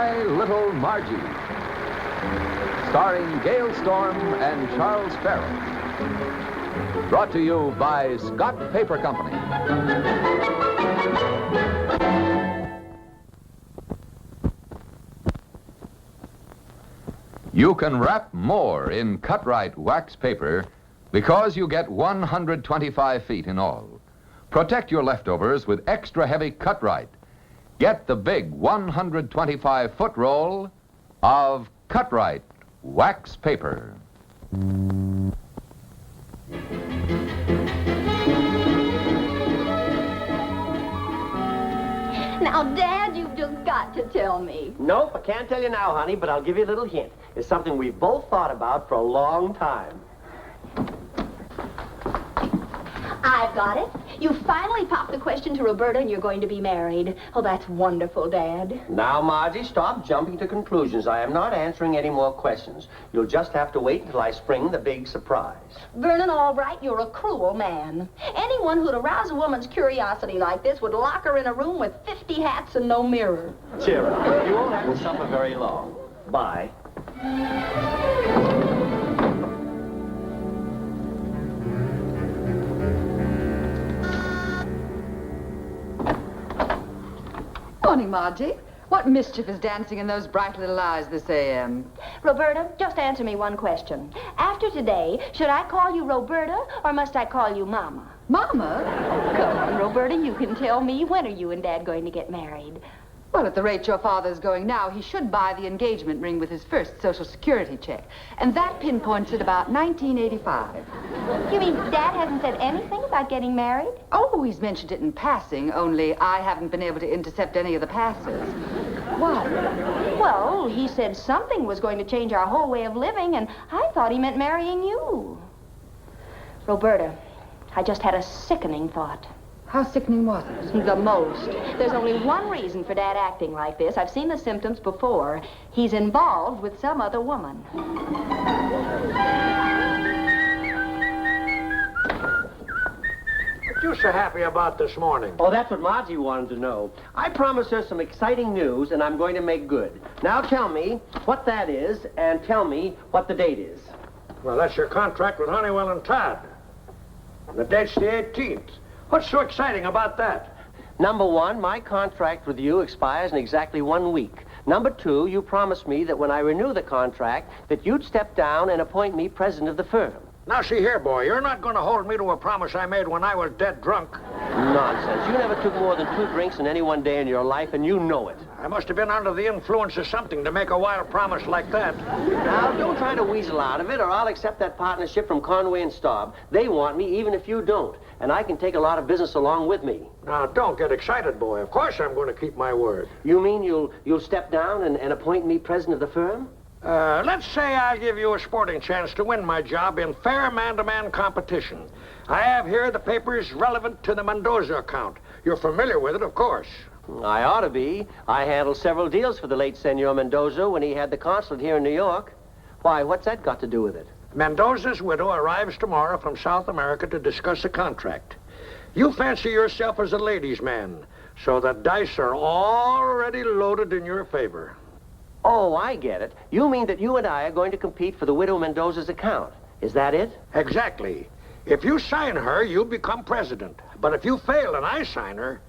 My Little Margie, starring Gale Storm and Charles Farrell. Brought to you by Scott Paper Company. You can wrap more in cut-right wax paper because you get 125 feet in all. Protect your leftovers with extra heavy cut-right. Get the big 125-foot roll of cut-right wax paper. Now, Dad, you've just got to tell me. Nope, I can't tell you now, honey, but I'll give you a little hint. It's something we've both thought about for a long time. I've got it. You finally popped the question to Roberta and you're going to be married. Oh, that's wonderful, Dad. Now, Margie, stop jumping to conclusions. I am not answering any more questions. You'll just have to wait until I spring the big surprise. Vernon Albright, you're a cruel man. Anyone who'd arouse a woman's curiosity like this would lock her in a room with 50 hats and no mirror. Cheer up. You won't have to suffer very long. Bye. Morning, Margie. What mischief is dancing in those bright little eyes this a.m.? Roberta, just answer me one question. After today, should I call you Roberta or must I call you Mama? Mama? Come on, Roberta, you can tell me. When are you and Dad going to get married? Well, at the rate your father's going now, he should buy the engagement ring with his first Social Security check. And that pinpoints it about 1985. You mean Dad hasn't said anything about getting married? Oh, he's mentioned it in passing, only I haven't been able to intercept any of the passes. What? Well, he said something was going to change our whole way of living, and I thought he meant marrying you. Roberta, I just had a sickening thought. How sickening was it? The most. There's only one reason for Dad acting like this. I've seen the symptoms before. He's involved with some other woman. What you so happy about this morning? Oh, that's what Margie wanted to know. I promised her some exciting news, and I'm going to make good. Now tell me what that is, and tell me what the date is. Well, that's your contract with Honeywell and Todd. The date's the 18th. What's so exciting about that? Number one, my contract with you expires in exactly 1 week. Number two, you promised me that when I renew the contract, that you'd step down and appoint me president of the firm. Now, see here, boy, you're not going to hold me to a promise I made when I was dead drunk. Nonsense. You never took more than 2 drinks in any one day in your life, and you know it. I must have been under the influence of something to make a wild promise like that. Now, don't try to weasel out of it, or I'll accept that partnership from Conway and Staub. They want me, even if you don't. And I can take a lot of business along with me. Now, don't get excited, boy. Of course I'm going to keep my word. You mean you'll step down and appoint me president of the firm? Let's say I'll give you a sporting chance to win my job in fair man-to-man competition. I have here the papers relevant to the Mendoza account. You're familiar with it, of course. I ought to be. I handled several deals for the late Senor Mendoza when he had the consulate here in New York. Why, what's that got to do with it? Mendoza's widow arrives tomorrow from South America to discuss a contract. You fancy yourself as a ladies' man, so the dice are already loaded in your favor. Oh, I get it. You mean that you and I are going to compete for the widow Mendoza's account. Is that it? Exactly. If you sign her, you become president. But if you fail and I sign her,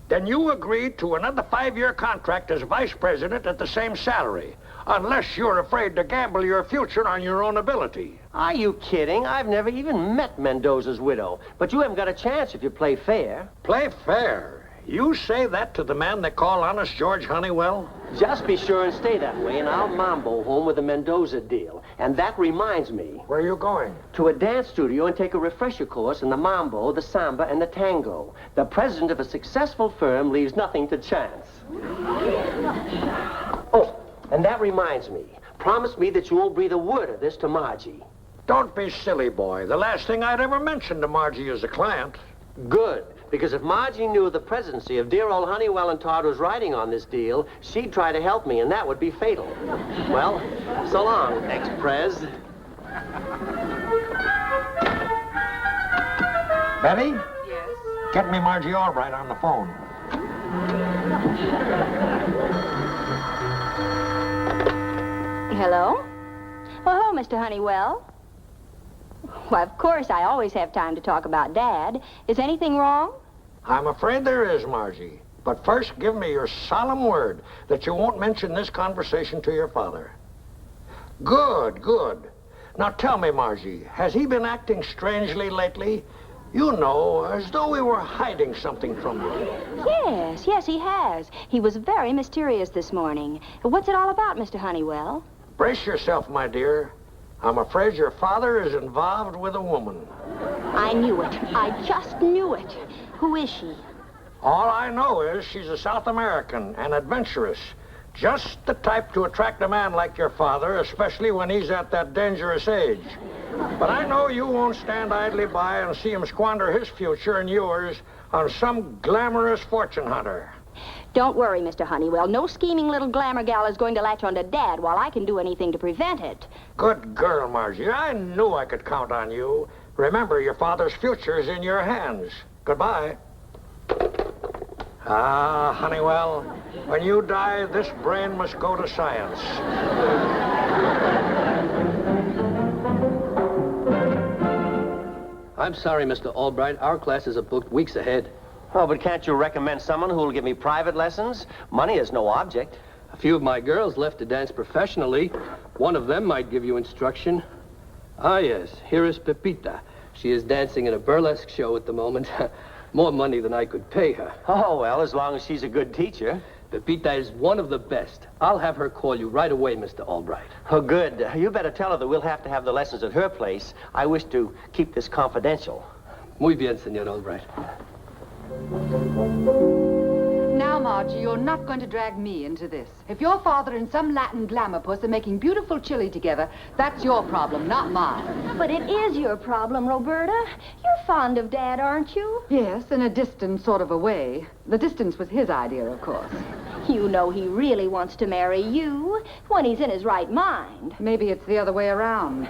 then you agree to another 5-year contract as vice president at the same salary, unless you're afraid to gamble your future on your own ability. Are you kidding? I've never even met Mendoza's widow. But you haven't got a chance if you play fair. Play fair? You say that to the man they call Honest George Honeywell? Just be sure and stay that way, and I'll Mambo home with the Mendoza deal. And that reminds me. Where are you going? To a dance studio and take a refresher course in the Mambo, the Samba, and the Tango. The president of a successful firm leaves nothing to chance. Oh, and that reminds me. Promise me that you won't breathe a word of this to Margie. Don't be silly, boy. The last thing I'd ever mention to Margie is a client. Good. Because if Margie knew the presidency of dear old Honeywell and Todd was riding on this deal, she'd try to help me, and that would be fatal. Well, so long, ex-prez. Betty? Yes? Get me Margie Albright on the phone. Hello? Oh, hello, Mr. Honeywell. Well, of course, I always have time to talk about Dad. Is anything wrong? I'm afraid there is, Margie. But first, give me your solemn word that you won't mention this conversation to your father. Good, good. Now tell me, Margie, has he been acting strangely lately? You know, as though we were hiding something from you. Yes, he has. He was very mysterious this morning. What's it all about, Mr. Honeywell? Brace yourself, my dear. I'm afraid your father is involved with a woman. I knew it. I just knew it. Who is she? All I know is she's a South American and adventurous. Just the type to attract a man like your father, especially when he's at that dangerous age. But I know you won't stand idly by and see him squander his future and yours on some glamorous fortune hunter. Don't worry, Mr. Honeywell. No scheming little glamour gal is going to latch onto Dad while I can do anything to prevent it. Good girl, Margie. I knew I could count on you. Remember, your father's future is in your hands. Goodbye. Ah, Honeywell, when you die, this brain must go to science. I'm sorry, Mr. Albright. Our classes are booked weeks ahead. Oh, but can't you recommend someone who will give me private lessons? Money is no object. A few of my girls left to dance professionally. One of them might give you instruction. Ah, yes. Here is Pepita. She is dancing in a burlesque show at the moment. More money than I could pay her. Oh, well, as long as she's a good teacher. Pepita is one of the best. I'll have her call you right away, Mr. Albright. Oh, good. You better tell her that we'll have to have the lessons at her place. I wish to keep this confidential. Muy bien, Senor Albright. Now, Margie, you're not going to drag me into this. If your father and some Latin glamour puss are making beautiful chili together, that's your problem, not mine. But it is your problem, Roberta. You're fond of Dad, aren't you? Yes, in a distant sort of a way. The distance was his idea, of course. You know he really wants to marry you when he's in his right mind. Maybe it's the other way around.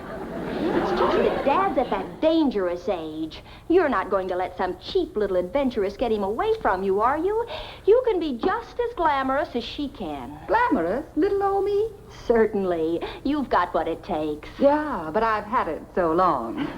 It's just that Dad's at that dangerous age. You're not going to let some cheap little adventuress get him away from you, are you? You can be just as glamorous as she can. Glamorous? Little old me? Certainly. You've got what it takes. Yeah, but I've had it so long.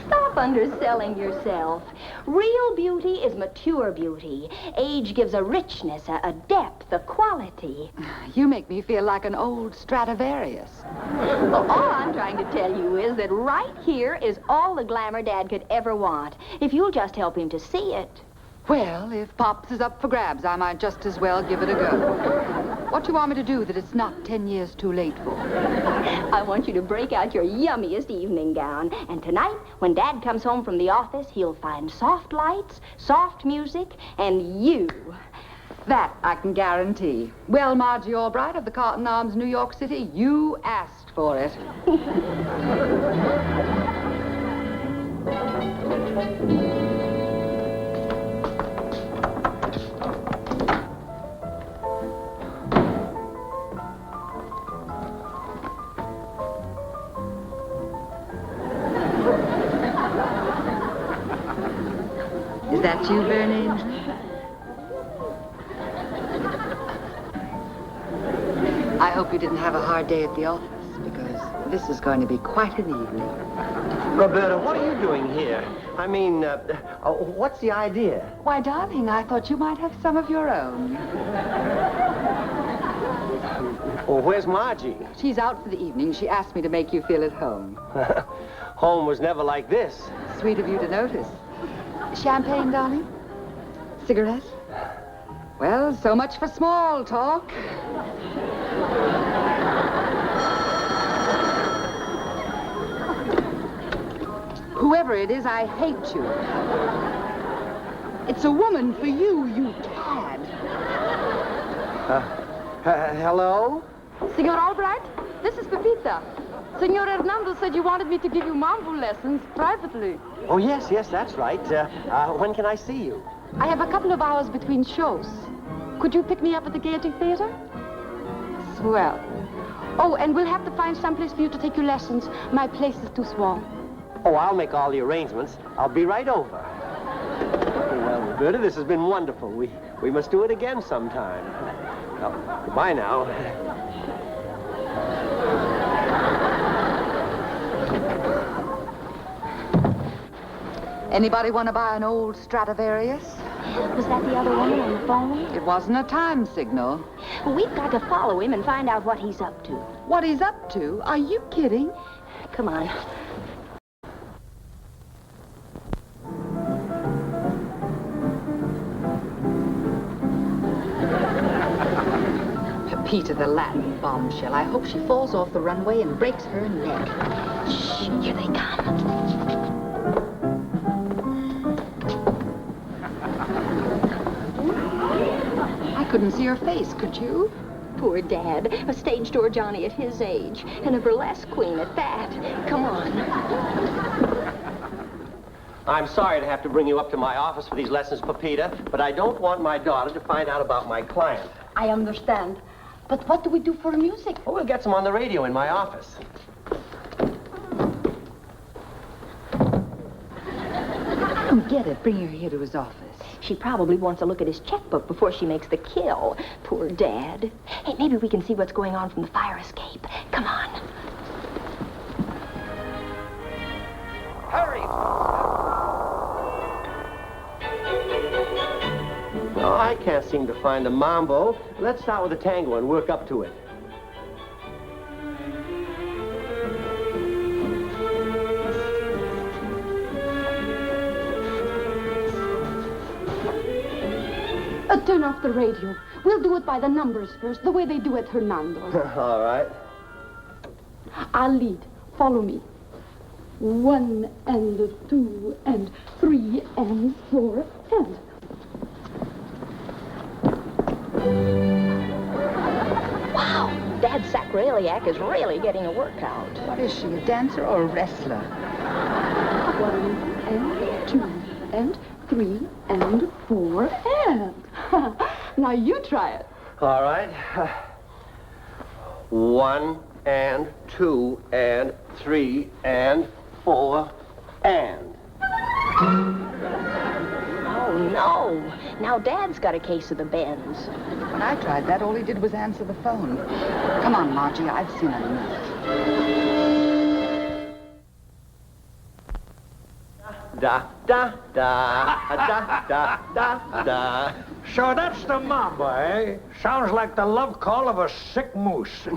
Stop underselling yourself. Real beauty is mature beauty. Age gives a richness, a depth, a quality. You make me feel like an old Stradivarius. Well, all I'm trying to tell you is that right here is all the glamour Dad could ever want, if you'll just help him to see it. Well, if Pops is up for grabs, I might just as well give it a go. What do you want me to do that it's not 10 years too late for? I want you to break out your yummiest evening gown. And tonight, when Dad comes home from the office, he'll find soft lights, soft music, and you. That I can guarantee. Well, Margie Albright of the Cotton Arms, New York City, you asked for it. Is that you, Vern Angel? I hope you didn't have a hard day at the office, because this is going to be quite an evening. Roberta, what are you doing here? I mean, what's the idea? Why, darling, I thought you might have some of your own. Well, where's Margie? She's out for the evening. She asked me to make you feel at home. Home was never like this. Sweet of you to notice. Champagne, darling? Cigarette? Well, so much for small talk. Whoever it is, I hate you. It's a woman for you, you cad. Hello? Senor Albright, this is Pepita. Senor Hernando said you wanted me to give you Mambo lessons privately. Oh, yes, that's right. When can I see you? I have a couple of hours between shows. Could you pick me up at the Gaiety Theater? Swell. Oh, and we'll have to find someplace for you to take your lessons. My place is too small. Oh, I'll make all the arrangements. I'll be right over. Well, Roberta, this has been wonderful. We must do it again sometime. Well, goodbye now. Anybody want to buy an old Stradivarius? Was that the other woman on the phone? It wasn't a time signal. We've got to follow him and find out what he's up to. What he's up to? Are you kidding? Come on. Pepita, the Latin bombshell. I hope she falls off the runway and breaks her neck. Shh, here they come. I couldn't see her face, could you? Poor Dad, a stage door Johnny at his age, and a burlesque queen at that. Come on. I'm sorry to have to bring you up to my office for these lessons, Pepita, but I don't want my daughter to find out about my client. I understand. But what do we do for music? Oh, we'll get some on the radio in my office. Get it. Bring her here to his office. She probably wants a look at his checkbook before she makes the kill. Poor Dad. Hey, maybe we can see what's going on from the fire escape. Come on. Hurry! No, I can't seem to find the Mambo. Let's start with the tango and work up to it. Turn off the radio. We'll do it by the numbers first, the way they do at Hernando's. All right. I'll lead. Follow me. 1 and 2 and 3 and 4 and... Wow, Dad Sacroiliac is really getting a workout. What is she, a dancer or a wrestler? 1 and 2 and 3 and 4 and... Now you try it. All right. 1 and 2 and 3 and 4 and... Oh, no. Now Dad's got a case of the bends. When I tried that, all he did was answer the phone. Come on, Margie, I've seen enough. Da, da, da, da, da, da, da. So that's the Mambo, eh? Sounds like the love call of a sick moose.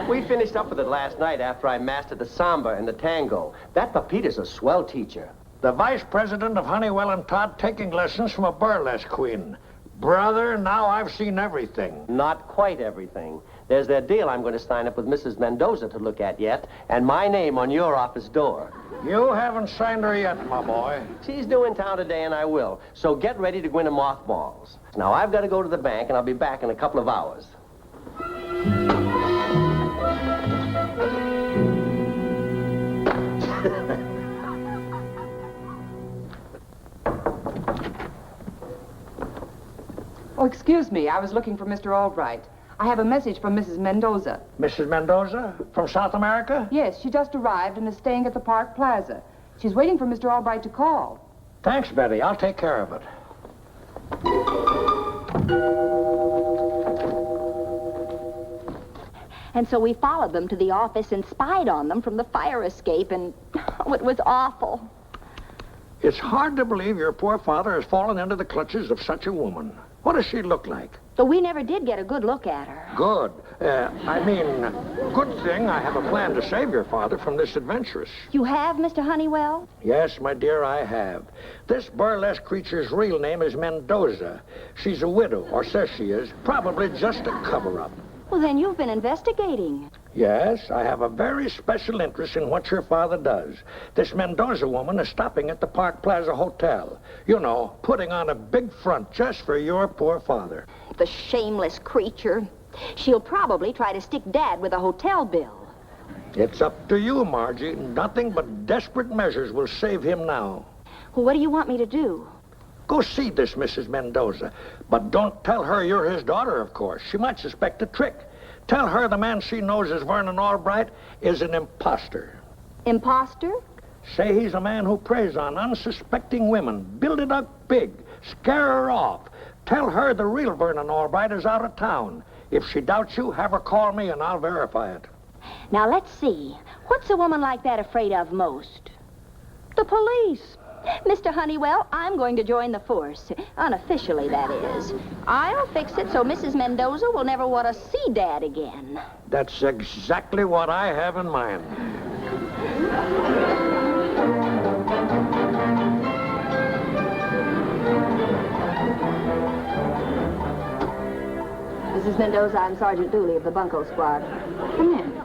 We finished up with it last night after I mastered the samba and the tango. That Pepita's a swell teacher. The vice president of Honeywell and Todd taking lessons from a burlesque queen. Brother, now I've seen everything. Not quite everything. There's that deal I'm going to sign up with Mrs. Mendoza to look at yet, and my name on your office door. You haven't signed her yet, my boy. She's due in town today, and I will. So get ready to go into mothballs. Now, I've got to go to the bank, and I'll be back in a couple of hours. Oh, excuse me. I was looking for Mr. Albright. I have a message from Mrs. Mendoza. Mrs. Mendoza? From South America? Yes, she just arrived and is staying at the Park Plaza. She's waiting for Mr. Albright to call. Thanks, Betty. I'll take care of it. And so we followed them to the office and spied on them from the fire escape, and oh, it was awful. It's hard to believe your poor father has fallen into the clutches of such a woman. What does she look like? But we never did get a good look at her. Good. Good thing I have a plan to save your father from this adventuress. You have, Mr. Honeywell? Yes, my dear, I have. This burlesque creature's real name is Mendoza. She's a widow, or says she is, probably just a cover-up. Well, then you've been investigating. Yes, I have a very special interest in what your father does. This Mendoza woman is stopping at the Park Plaza Hotel. You know, putting on a big front just for your poor father. The shameless creature. She'll probably try to stick Dad with a hotel bill. It's up to you, Margie. Nothing but desperate measures will save him now. Well, what do you want me to do? Go see this Mrs. Mendoza. But don't tell her you're his daughter, of course. She might suspect a trick. Tell her the man she knows as Vern Albright is an imposter. Imposter? Say he's a man who preys on unsuspecting women. Build it up big. Scare her off. Tell her the real Vern Albright is out of town. If she doubts you, have her call me and I'll verify it. Now, let's see. What's a woman like that afraid of most? The police. Mr. Honeywell, I'm going to join the force. Unofficially, that is. I'll fix it so Mrs. Mendoza will never want to see Dad again. That's exactly what I have in mind. Mrs. Mendoza, I'm Sergeant Dooley of the Bunco Squad. Come in.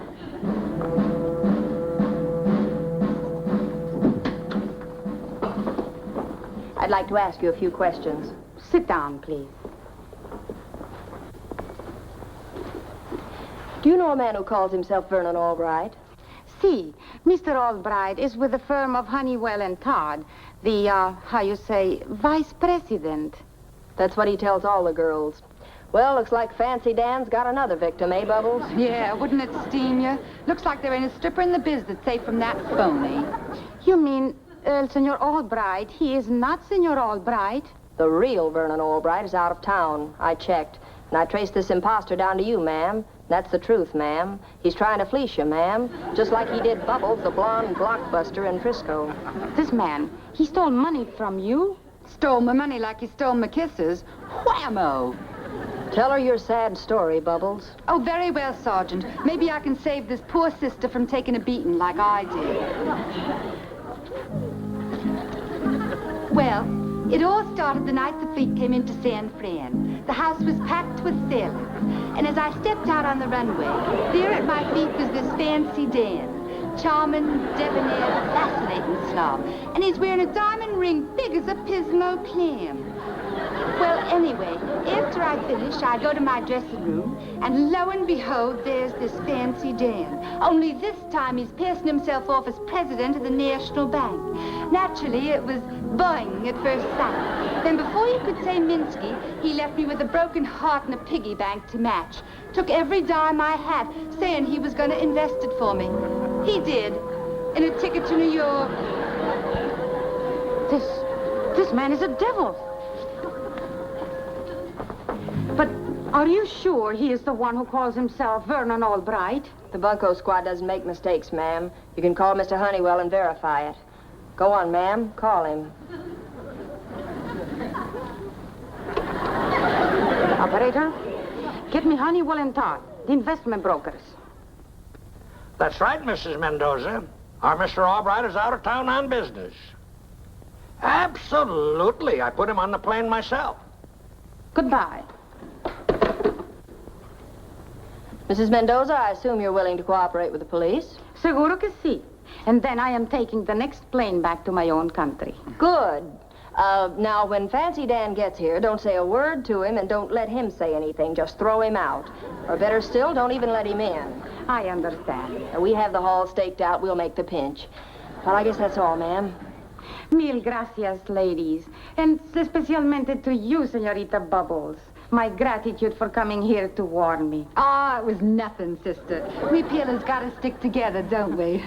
I'd like to ask you a few questions. Sit down, please. Do you know a man who calls himself Vernon Albright? See, Mr. Albright is with the firm of Honeywell and Todd, the, vice president. That's what he tells all the girls. Well, looks like Fancy Dan's got another victim, eh, Bubbles? Yeah, wouldn't it steam you? Looks like there ain't a stripper in the biz that's safe from that phony. You mean, Senor Albright? He is not Senor Albright. The real Vernon Albright is out of town. I checked. And I traced this imposter down to you, ma'am. That's the truth, ma'am. He's trying to fleece you, ma'am. Just like he did Bubbles, the blonde blockbuster in Frisco. This man, he stole money from you? Stole my money like he stole my kisses. Whammo! Tell her your sad story, Bubbles. Oh, very well, Sergeant. Maybe I can save this poor sister from taking a beating like I did. Well, it all started the night the fleet came into San Fran. The house was packed with sailors. And as I stepped out on the runway, there at my feet was this Fancy Dan. Charming, debonair, fascinating slob. And he's wearing a diamond ring big as a Pismo clam. Well, anyway, after I finish, I go to my dressing room, and lo and behold, there's this Fancy Dan. Only this time he's passing himself off as president of the National Bank. Naturally, it was boing at first sight. Then before you could say Minsky, he left me with a broken heart and a piggy bank to match. Took every dime I had, saying he was going to invest it for me. He did, in a ticket to New York. This man is a devil. But are you sure he is the one who calls himself Vernon Albright? The Bunco Squad doesn't make mistakes, ma'am. You can call Mr. Honeywell and verify it. Go on, ma'am. Call him. Operator, get me Honeywell and Todd, the investment brokers. That's right, Mrs. Mendoza. Our Mr. Albright is out of town on business. Absolutely. I put him on the plane myself. Goodbye. Mrs. Mendoza, I assume you're willing to cooperate with the police? Seguro que sí. And then I am taking the next plane back to my own country. Good. Now, when Fancy Dan gets here, don't say a word to him and don't let him say anything. Just throw him out. Or better still, don't even let him in. I understand. We have the hall staked out. We'll make the pinch. Well, I guess that's all, ma'am. Mil gracias, ladies. And especialmente to you, Senorita Bubbles. My gratitude for coming here to warn me. Ah, it was nothing, sister. We peelers gotta stick together, don't we?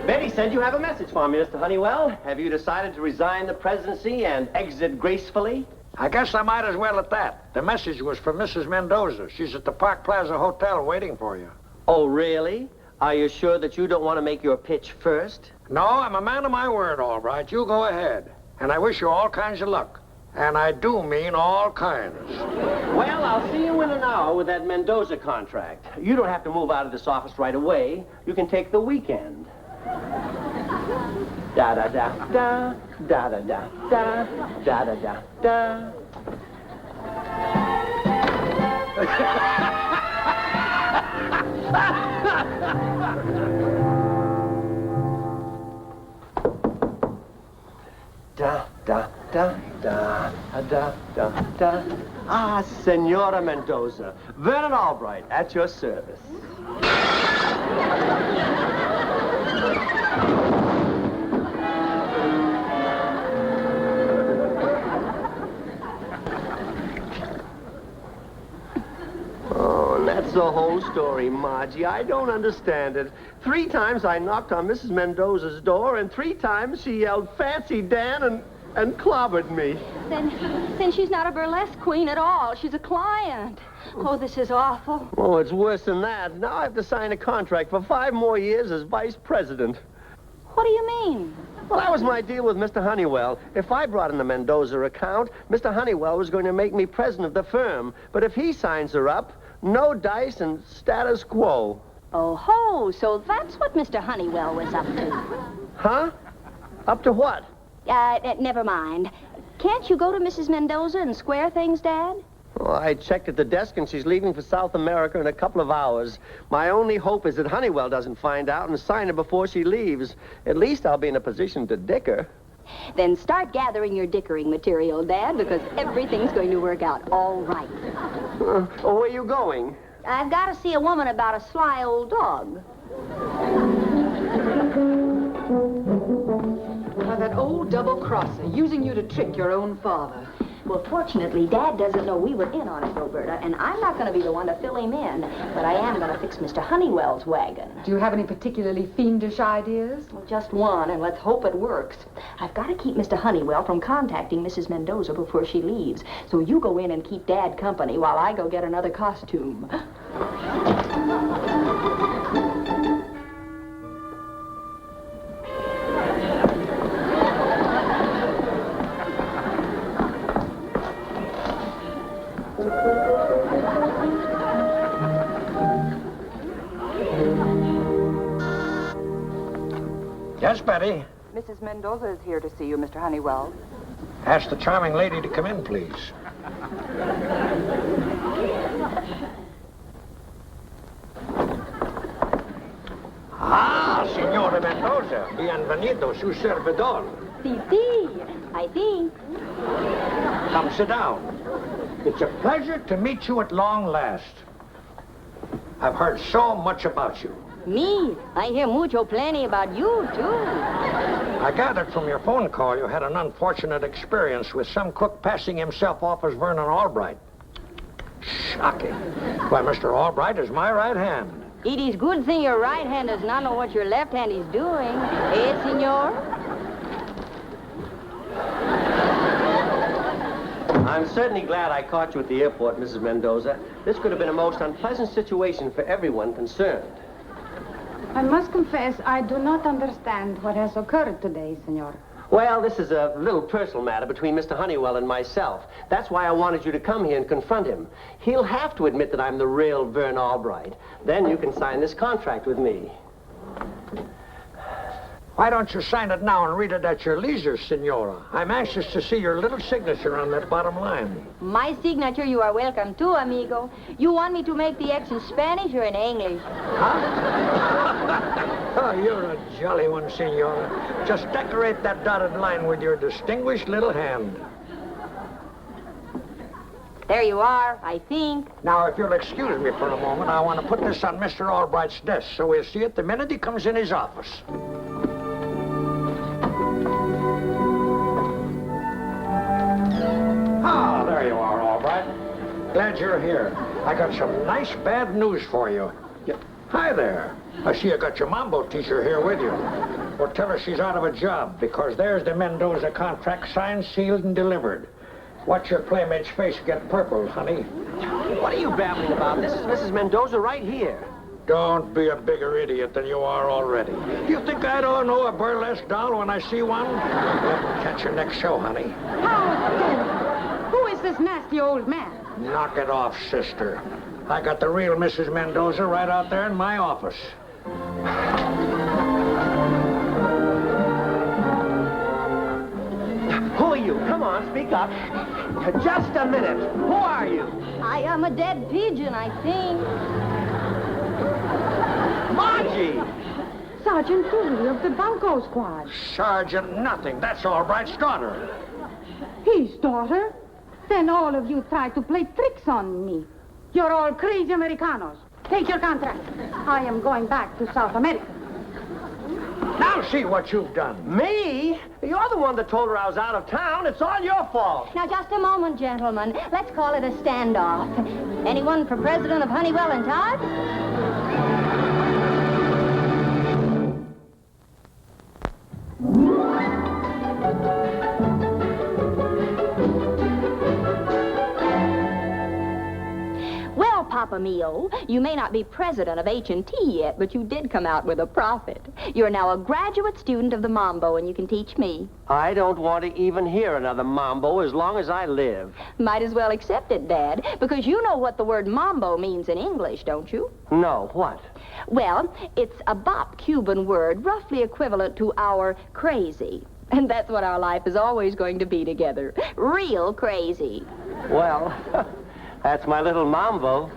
Betty said you have a message for me, Mr. Honeywell. Have you decided to resign the presidency and exit gracefully? I guess I might as well at that. The message was for Mrs. Mendoza. She's at the Park Plaza Hotel waiting for you. Oh, really? Are you sure that you don't want to make your pitch first? No, I'm a man of my word, all right. You go ahead. And I wish you all kinds of luck. And I do mean all kinds. Well, I'll see you in an hour with that Mendoza contract. You don't have to move out of this office right away. You can take the weekend. Da-da-da-da, da-da-da-da, da-da-da-da. Da, da, da, da, da, da, da. Ah, Senora Mendoza. Vernon Albright, at your service. Oh, that's the whole story, Margie. I don't understand it. 3 times I knocked on Mrs. Mendoza's door, and 3 times she yelled, "Fancy Dan," and and clobbered me. Then she's not a burlesque queen at all. She's a client. Oh, this is awful. Oh, it's worse than that. Now I have to sign a contract for 5 more years as vice president. What do you mean? Well, that was my deal with Mr. Honeywell. If I brought in the Mendoza account, Mr. Honeywell was going to make me president of the firm. But if he signs her up, no dice and status quo. Oh, ho, so that's what Mr. Honeywell was up to. Huh? Up to what? Never mind. Can't you go to Mrs. Mendoza and square things, Dad? Well, I checked at the desk, and she's leaving for South America in a couple of hours. My only hope is that Honeywell doesn't find out and sign her before she leaves. At least I'll be in a position to dick her. Then start gathering your dickering material, Dad, because everything's going to work out all right. Oh, where are you going? I've got to see a woman about a sly old dog. That old double-crosser, using you to trick your own father. Well, fortunately, Dad doesn't know we were in on it, Roberta, and I'm not going to be the one to fill him in, but I am going to fix Mr. Honeywell's wagon. Do you have any particularly fiendish ideas? Well, just one, and let's hope it works. I've got to keep Mr. Honeywell from contacting Mrs. Mendoza before she leaves, so you go in and keep Dad company while I go get another costume. Yes, Betty? Mrs. Mendoza is here to see you, Mr. Honeywell. Ask the charming lady to come in, please. Ah, Signora Mendoza. Bienvenido, su servidor. Si, I think. Come sit down. It's a pleasure to meet you at long last. I've heard so much about you. Me? I hear mucho plenty about you, too. I gathered from your phone call you had an unfortunate experience with some crook passing himself off as Vern and Albright. Shocking. Why, Mr. Albright is my right hand. It is good thing your right hand does not know what your left hand is doing. Eh, senor? I'm certainly glad I caught you at the airport, Mrs. Mendoza. This could have been a most unpleasant situation for everyone concerned. I must confess, I do not understand what has occurred today, senor. Well, this is a little personal matter between Mr. Honeywell and myself. That's why I wanted you to come here and confront him. He'll have to admit that I'm the real Vern Albright. Then you can sign this contract with me. Why don't you sign it now and read it at your leisure, Senora? I'm anxious to see your little signature on that bottom line. My signature you are welcome to, amigo. You want me to make the X in Spanish or in English? Huh? Oh, you're a jolly one, Senora. Just decorate that dotted line with your distinguished little hand. There you are, I think. Now, if you'll excuse me for a moment, I want to put this on Mr. Albright's desk so we'll see it the minute he comes in his office. Ah, there you are, Albright. Glad you're here. I got some nice bad news for you. Hi there. I see you got your Mambo teacher here with you. Well, tell her she's out of a job because there's the Mendoza contract signed, sealed, and delivered. Watch your playmate's face get purple, honey. What are you babbling about? This is Mrs. Mendoza right here. Don't be a bigger idiot than you are already. Do you think I don't know a burlesque doll when I see one? Let me catch your next show, honey. Who is this nasty old man? Knock it off, sister. I got the real Mrs. Mendoza right out there in my office. Who are you? Come on, speak up. Just a minute. Who are you? I am a dead pigeon, I think. Margie! Sergeant Dooley of the Bunko Squad. Sergeant nothing. That's Albright's daughter. His daughter? Then all of you try to play tricks on me. You're all crazy Americanos. Take your contract. I am going back to South America. Now see what you've done. Me? You're the one that told her I was out of town. It's all your fault. Now, just a moment, gentlemen. Let's call it a standoff. Anyone for president of Honeywell and Todd? Papa Mio. You may not be president of H&T yet, but you did come out with a profit. You're now a graduate student of the Mambo, and you can teach me. I don't want to even hear another Mambo as long as I live. Might as well accept it, Dad, because you know what the word Mambo means in English, don't you? No, what? Well, it's a Bop Cuban word, roughly equivalent to our crazy. And that's what our life is always going to be together. Real crazy. Well, that's my little Mambo.